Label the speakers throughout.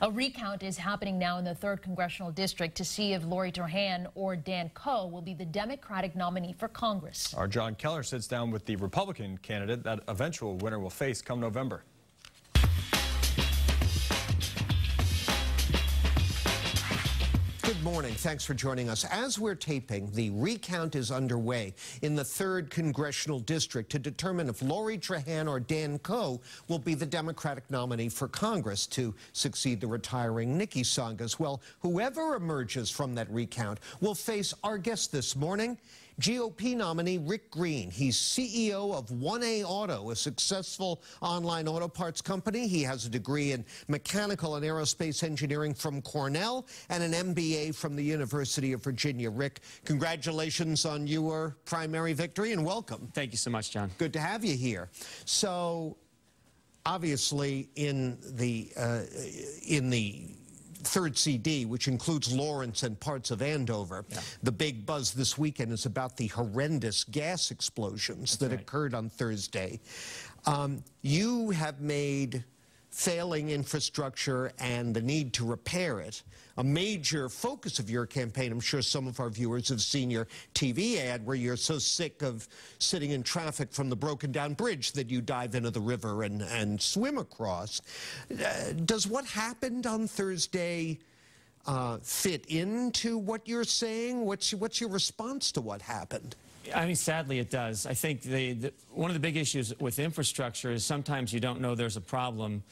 Speaker 1: A recount is happening now in the 3rd Congressional District to see if Lori Trahan or Dan Coe will be the Democratic nominee for Congress.
Speaker 2: Our John Keller sits down with the Republican candidate that eventual winner will face come November.
Speaker 3: Good morning. Thanks for joining us. As we're taping, the recount is underway in the 3rd Congressional District to determine if Lori Trahan or Dan Coe will be the Democratic nominee for Congress to succeed the retiring Nikki Tsongas. Well, whoever emerges from that recount will face our guest this morning, GOP nominee Rick Green. He's CEO of 1A Auto, a successful online auto parts company. He has a degree in mechanical and aerospace engineering from Cornell and an MBA from the University of Virginia. Rick, congratulations on your primary victory and welcome.
Speaker 4: Thank you so much, John.
Speaker 3: Good to have you here. So, obviously, in the 3rd CD, which includes Lawrence and parts of Andover. Yeah. The big buzz this weekend is about the horrendous gas explosions that occurred on Thursday. You have made failing infrastructure and the need to repair it a major focus of your campaign. I'm sure some of our viewers have seen your TV ad where you're so sick of sitting in traffic from the broken down bridge that you dive into the river and swim across. Does what happened on Thursday fit into what you're saying? What's your response to what happened?
Speaker 4: I mean, sadly, it does. I think one of the big issues with infrastructure is sometimes you don't know there's a problem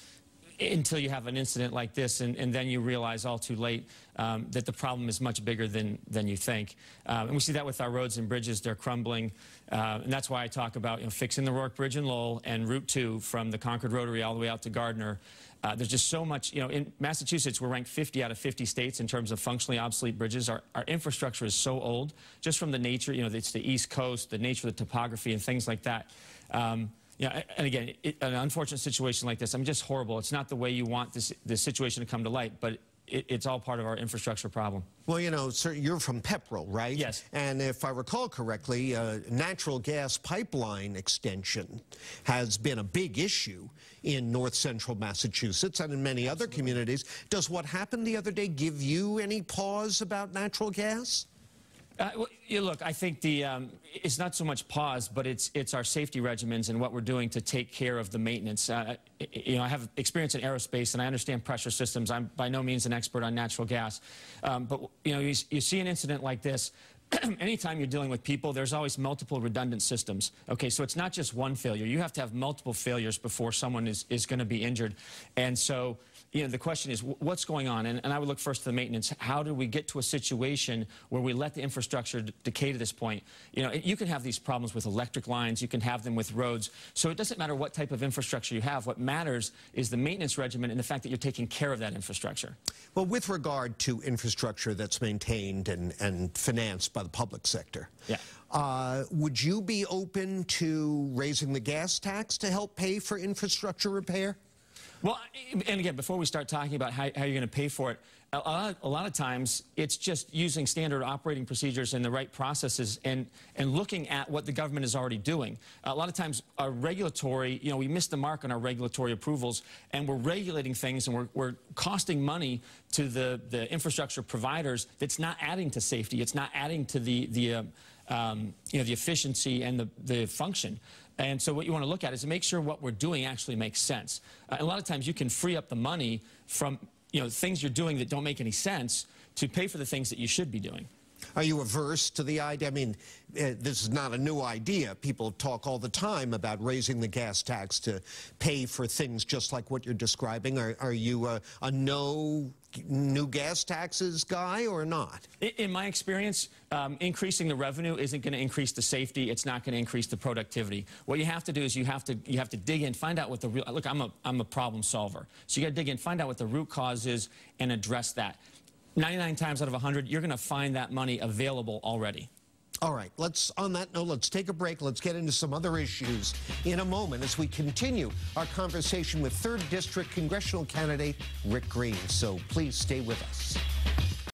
Speaker 4: until you have an incident like this, and then you realize all too late that the problem is much bigger than you think. And we see that with our roads and bridges. They're crumbling. And that's why I talk about fixing the Rourke Bridge in Lowell and Route 2 from the Concord Rotary all the way out to Gardner. There's just so much, in Massachusetts, we're ranked 50 out of 50 states in terms of functionally obsolete bridges. Our infrastructure is so old, just from the nature, it's the East Coast, the nature of the topography and things like that. And again, an unfortunate situation like this, just horrible. It's not the way you want this situation to come to light, but it's all part of our infrastructure problem.
Speaker 3: Well, sir, you're from Pepperell, right?
Speaker 4: Yes.
Speaker 3: And if I recall correctly, natural gas pipeline extension has been a big issue in north central Massachusetts and in many other communities. Does what happened the other day give you any pause about natural gas?
Speaker 4: Well, look, I think it's not so much pause, but it's our safety regimens and what we're doing to take care of the maintenance. I have experience in aerospace, and I understand pressure systems. I'm by no means an expert on natural gas. But, you see an incident like this, anytime you're dealing with people, there's always multiple redundant systems. Okay, so it's not just one failure. You have to have multiple failures before someone is going to be injured. And so, the question is, what's going on? And I would look first to the maintenance. How do we get to a situation where we let the infrastructure decay to this point? You can have these problems with electric lines. You can have them with roads. So it doesn't matter what type of infrastructure you have. What matters is the maintenance regimen and the fact that you're taking care of that infrastructure.
Speaker 3: Well, with regard to infrastructure that's maintained and financed by the public sector, would you be open to raising the gas tax to help pay for infrastructure repair?
Speaker 4: Well, and again, before we start talking about how you're going to pay for it, a lot of times it's just using standard operating procedures and the right processes and looking at what the government is already doing. A lot of times our regulatory, we miss the mark on our regulatory approvals, and we're regulating things and we're costing money to the infrastructure providers that's not adding to safety. It's not adding to the efficiency and the function. And so what you want to look at is to make sure what we're doing actually makes sense. A lot of times you can free up the money from things you're doing that don't make any sense to pay for the things that you should be doing.
Speaker 3: Are you averse to the idea? I mean, this is not a new idea. People talk all the time about raising the gas tax to pay for things just like what you're describing. Are you a no new gas taxes guy or not?
Speaker 4: In my experience, increasing the revenue isn't going to increase the safety. It's not going to increase the productivity. What you have to do is you have to dig in, find out what the real. Look, I'm a problem solver, so you got to dig in, find out what the root cause is, and address that. 99 times out of 100, you're going to find that money available already.
Speaker 3: All right, on that note, let's take a break. Let's get into some other issues in a moment as we continue our conversation with 3rd District Congressional candidate Rick Green. So please stay with us.